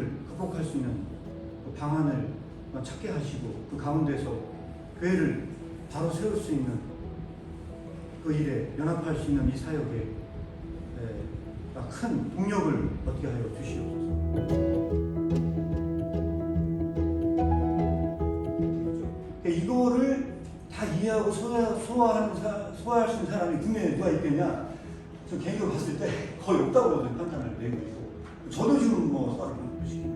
위기를 극복할 수 있는 그 방안을 찾게 하시고 그 가운데서 교회를 바로 세울 수 있는 그 일에 연합할 수 있는 이 사역에 큰 동력을 얻게 하여 주시옵소서. 이거를 다 이해하고 소화할 수 있는 사람이 국내에 누가 있겠냐? 저 개인적으로 봤을 때 거의 없다고 저는 판단을 내고 있고, 저도 지금 소화를 하고 있습니다.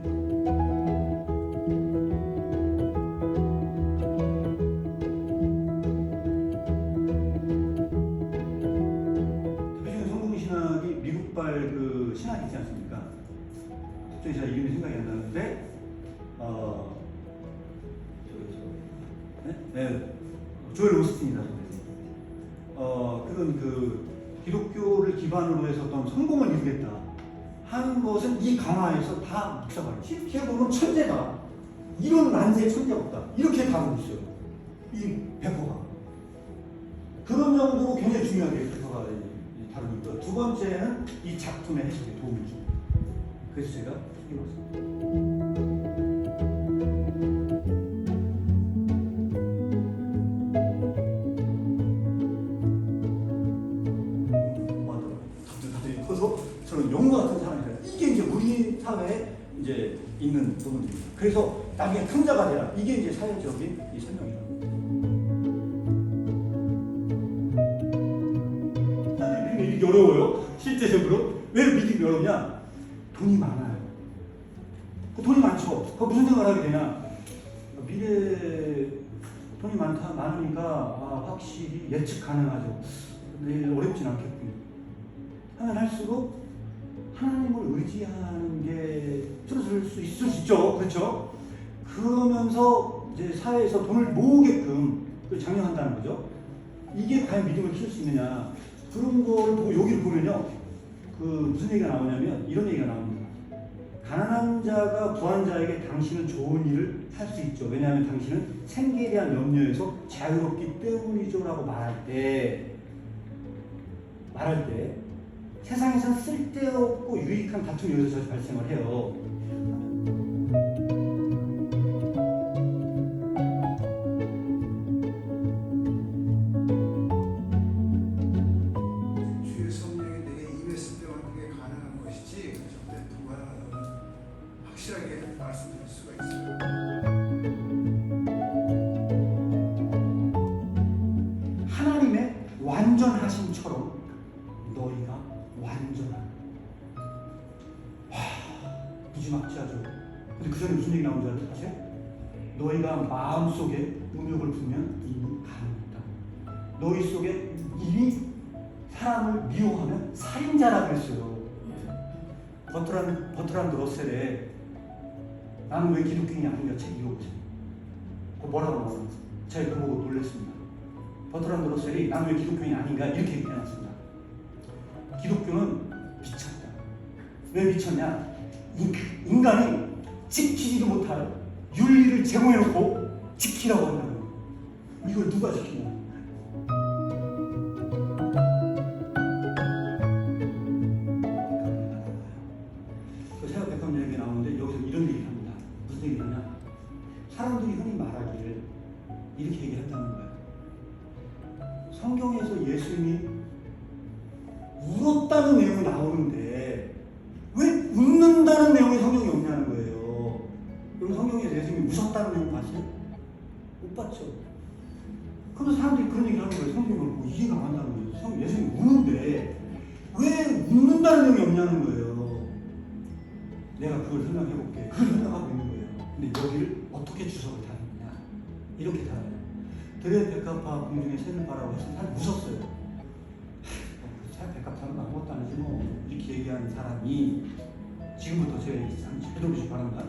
그 신학이 있지 않습니까? 갑자기 제가 이름이 생각이 안 나는데 조엘 오스틴이라고 해서 그런 그 기독교를 기반으로 해서 어떤 성공을 이루겠다 하는 것은 이 강화에서 다 묵사가요. 쉽게 보면 천재다, 이런 난세의 천재가 없다, 이렇게 다루고 있어요. 이 백호가 그런 정도로 굉장히 중요하게 백호가 다루고 있고, 두 번째는 이 작품의 해석에 도움을 줍니다. 그래서 제가 읽었습니다. 답답하더라고요. 커서 저는 영웅 같은 사람이다. 이게 이제 우리 사회에 이제 있는 부분입니다. 그래서 나중에 탕자가 되라. 이게 이제 사회적인 이 설명이다. 믿기 어려워요. 실제적으로 왜 믿기 어렵냐? 돈이 많아요. 그 돈이 많죠. 그 무슨 생각을 하게 되냐? 미래 돈이 많으니까 확실히 예측 가능하죠. 근데 어렵진 않겠군요. 하면 할수록 하나님을 의지하는 게 줄어들 수 있을 수 있죠. 그렇죠? 그러면서 이제 사회에서 돈을 모으게끔 장려한다는 거죠. 이게 과연 믿음을 키울 수 있느냐? 그런 거를 보고 여기를 보면요, 그 무슨 얘기가 나오냐면 이런 얘기가 나옵니다. 가난한 자가 부한 자에게 당신은 좋은 일을 할 수 있죠. 왜냐하면 당신은 생계에 대한 염려에서 자유롭기 때문이죠라고 말할 때 세상에서 쓸데없고 유익한 다툼이 여기서 발생을 해요. 주의 성령이 내게 임했을 때만 그게 가능한 것이지 절대 불가능하다고 확실하게 말씀드릴 수가 있어요. 하나님의 완전하심처럼 너희가 완전한. 무지막지하죠. 근데 그 전에 무슨 얘기 나온 줄 아세요? 너희가 마음속에 음욕을 품으면 이미 가는다. 너희 속에 이미 사람을 미워하면 살인자라 그랬어요. 버트란드 러셀의 나는 왜 기독교인이 아닌가 책 읽어보세요. 그 뭐라고 나오는지 제가 그거 보고 놀랐습니다. 버트란드 러셀이 나는 왜 기독교인이 아닌가 이렇게 얘기해놨습니다. 기독교는 미쳤다. 왜 미쳤냐? 인간이 지키지도 못할 윤리를 제공해놓고 지키라고 한다는 거예요. 이걸 누가 지키냐? 그 세학 백합 얘기 나오는데 여기서 이런 얘기를 합니다. 무슨 얘기를 하냐? 사람들이 흔히 말하기를 이렇게 얘기한다는 거예요. 성경에서 예수님이 울었다는 내용이 나오는데 왜 웃는다는 내용이 성경에 없냐는 거예요. 그럼 성경에서 예수님이 우셨다는 내용 봤어요? 못 봤죠. 그래서 사람들이 그런 얘기를 하는 거예요. 성경을 보고 이해가 안 간다는 거예요. 예수님이 우는데 왜 웃는다는 내용이 없냐는 거예요. 내가 그걸 설명해볼게. 그걸 설명하고 있는 거예요. 근데 여기를 어떻게 주석을 다루느냐? 이렇게 다뤄요. 드레 백합화 공중에 새를 바라고 해서 사람이 웃었어요. 백합화는 아무것도 아니지 뭐 이렇게 얘기하는 사람이 지금부터 제가 해드리고 바랍니다.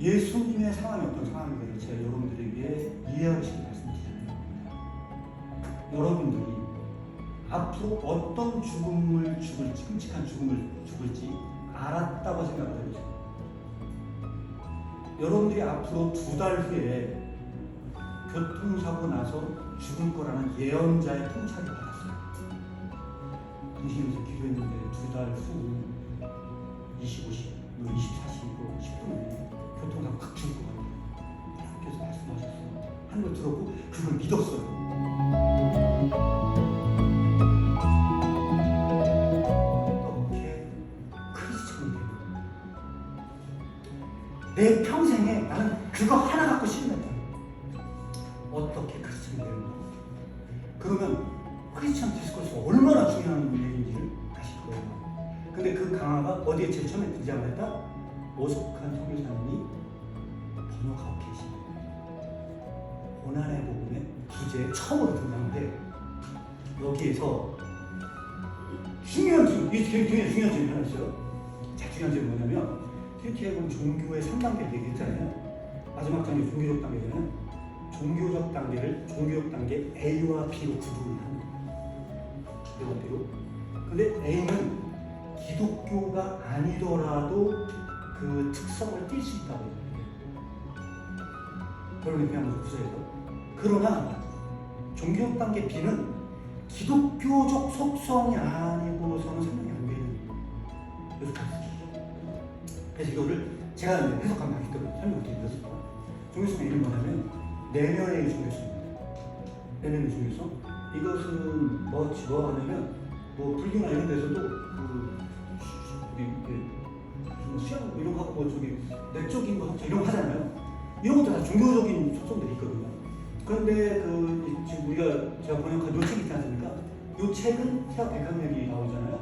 예수님의 상황이 어떤 상황인가를 제가 여러분들에게 이해하고 싶은 말씀드리는 겁니다. 여러분들이 앞으로 어떤 죽음을 죽을지, 끔찍한 죽음을 죽을지 알았다고 생각을 해보세요. 여러분들이 앞으로 2달 후에 교통사고 나서 죽을 거라는 예언자의 통찰을 받았어요. 동심에서 기도했는데 2달 후 25시 너 24시고 10분에 교통사고 확 죽을 것 같아. 하나님께서 말씀하셨어. 하는 걸 들었고 그걸 믿었어요. 어떻게 크리스천이 되고 내 평생에 나는 그거 하나 갖고 신났다. 어떻게 크리스천이 되는 거? 그러면 크리스천 디스코스가 얼마나 중요한 얘기인지를 아실 거예요. 근데 그 강화가 어디에 제일 처음에 등장을 했다? 오석한 선교사님이 번역하고 계신 고난의 복음의 주제에 처음으로 등장하는데 여기에서 중요한 굉장히 중요한 점이 하나 있어요. 자, 중요한 점이 뭐냐면 TT에 보면 종교의 3단계를 얘기했잖아요. 마지막 단계 종교적 단계는 종교적 단계 A와 B로 구분을 합니다. A와 B로. 근데 A는 기독교가 아니더라도 그 특성을 띌 수 있다고 해요. 여러분이 그냥 구조해서. 그러나 종교적 단계 B는 기독교적 속성이 아니고서는 설명이 안 되는 요소가 그래서 이거를 제가 해석하면 알겠더라고요. 설명을 드리면서 종교성의 이름이 뭐냐면 내면의 종교성입니다. 내면의 종교성. 이것은 뭐 하냐면 뭐 불교나 이런 데서도 수양 이런 거 하고 저기 내적인 거 이런 거 하잖아요. 이런 것도 다 종교적인 속성들이 있거든요. 그런데 지금 우리가 제가 번역한 요 책이 있지 않습니까? 요 책은 세학 백학력이 나오잖아요.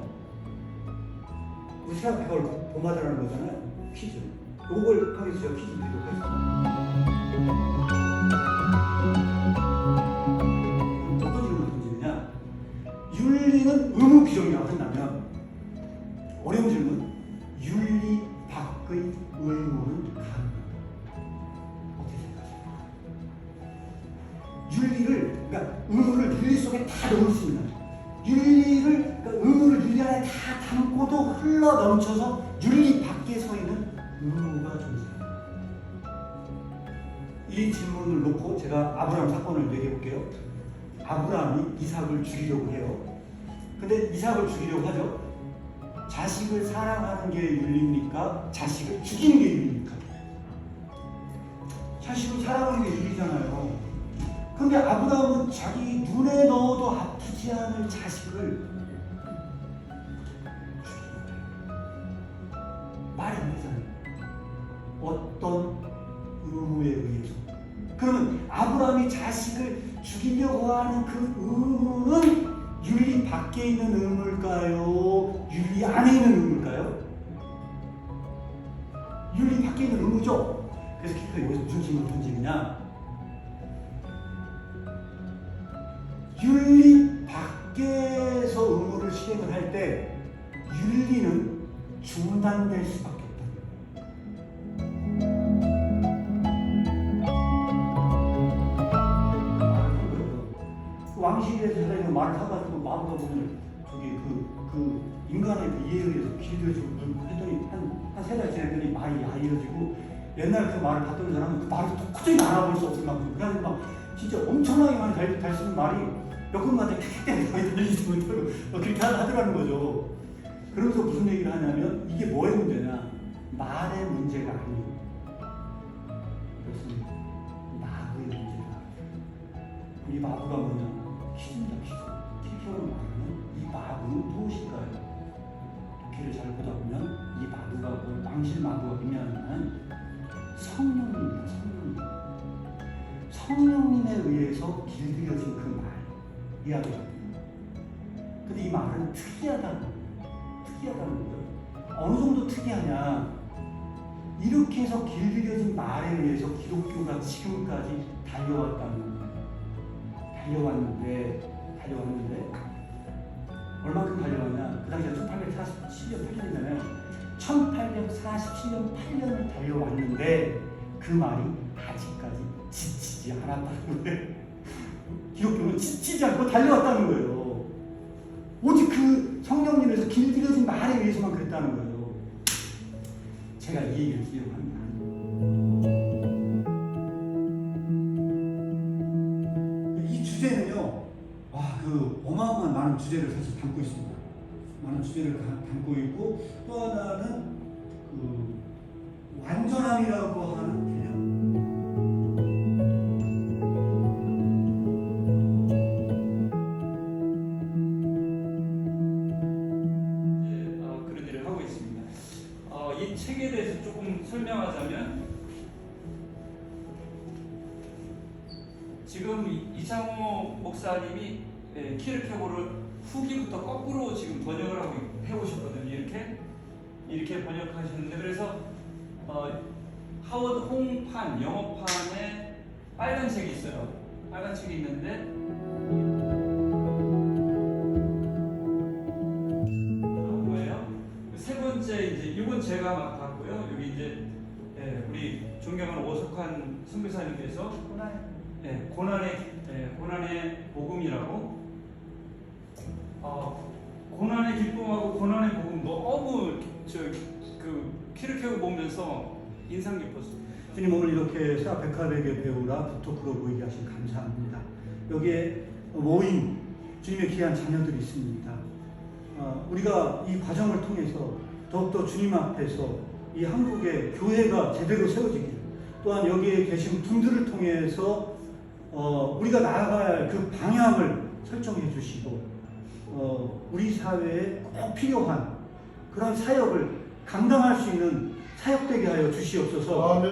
우리 세학 백학을 본받으라는 거잖아요. 퀴즈. 요걸 하기 위해서 제가 퀴즈 드리도록 하겠습니다. 어떤 질문을 던지느냐? 윤리는 의무 규정이라고 한다면 어려운 질문. 윤리 밖의 의무는 가능하다. 어떻게 생각하세요? 윤리를, 그러니까 의무를 윤리 속에 다 넣을 수 있는, 그러니까 의무를 윤리 안에 다 담고도 흘러 넘쳐서 윤리 밖에 서 있는 의무가 존재합니다. 이 질문을 놓고 제가 아브라함 사건을 얘기해 볼게요. 아브라함이 이삭을 죽이려고 해요. 근데 이삭을 죽이려고 하죠. 자식을 사랑하는 게 윤리입니까? 자식을 죽이는 게 윤리입니까? 자식을 사랑하는 게 윤리잖아요. 근데 아브라함은 자기 눈에 넣어도 아프지 않을 자식을 말이 안 되잖아요. 어떤 의무에 의해서. 그러면 아브라함이 자식을 죽이려고 하는 그 의무는 윤리 밖에 있는 의무일까요? 윤리 안에 있는 의무일까요? 윤리 밖에 있는 의무죠. 그래서 키크가 여기서 무슨 질문을 던지느냐? 윤리 밖에서 의무를 시행을 할 때 윤리는 중단될 수밖에 없다. 왕실에서 살아있는 말을 하가지고 마음과 보면 저기 그 인간의 그 이해에 의해서 길들여지고 했더니 한 세 달 지났더니 말이 야이어지고 옛날 그 말을 받던 사람은 그 말을 도저히 알아볼 수 없을 만큼 그냥 막 진짜 엄청나게 많이 달 수 있는 말이 몇 군데 킥 많이 달리지 못하고 그렇게 하더라는 거죠. 그러면서 무슨 얘기를 하냐면 이게 뭐의 문제냐? 말의 문제가 아니에요. 이것은 마구의 문제다. 이 마구가 뭐냐? 퀴즈입니다. 퀴즈로 말하면 이 마구는 무엇일까요? 독해를 잘 보다 보면 이 마구가 왕실 마구가 의미하는 성령님입니다. 성령님에 의해서 길들여진 그 말 이야기거든요. 근데 이 말은 특이하다는 거예요. 어느 정도 특이하냐? 이렇게 해서 길들여진 말에 의해서 기독교가 지금까지 달려왔는데 얼마큼 달려왔냐? 그 당시에 1847년 8년이잖아요. 1847년 8년을 달려왔는데 그 말이 아직까지 지치지 않았다는 거예요. 기독교는 지치지 않고 달려왔다는 거예요. 오직 그 성령님에서 길들여진 말에 의해서만 그랬다는 거예요. 제가 이 얘기를 드리려고 합니다. 이 주제는요, 그 어마어마한 많은 주제를 사실 담고 있습니다. 많은 주제를 담고 있고 또 하나는 안전함이라고 하는 개념. 그런 일을 하고 있습니다. 이 책에 대해서 조금 설명하자면 지금 이창호 목사님이 키르케고를 후기부터 거꾸로 지금 번역을 하고 해오셨거든요. 이렇게 번역하셨는데 그래서 하워드 홍판 영어판에 빨간 책이 있어요. 빨간 책이 있는데 뭐예요? 세 번째 이제 이건 제가 막 봤고요. 여기 이제 우리 존경하는 오석환 선교사님께서 고난의 복음이라고 고난의 기쁨하고 고난의 복음 너무 그 키르케고 보면서 인상 깊었어요. 주님 오늘 이렇게 사 백합에게 배우라 부토크로 보이게 하신 감사합니다. 여기에 모인 주님의 귀한 자녀들이 있습니다. 우리가 이 과정을 통해서 더욱더 주님 앞에서 이 한국의 교회가 제대로 세워지길, 또한 여기에 계신 분들을 통해서 우리가 나아갈 그 방향을 설정해 주시고 우리 사회에 꼭 필요한 그런 사역을 감당할 수 있는 사역되게 하여 주시옵소서.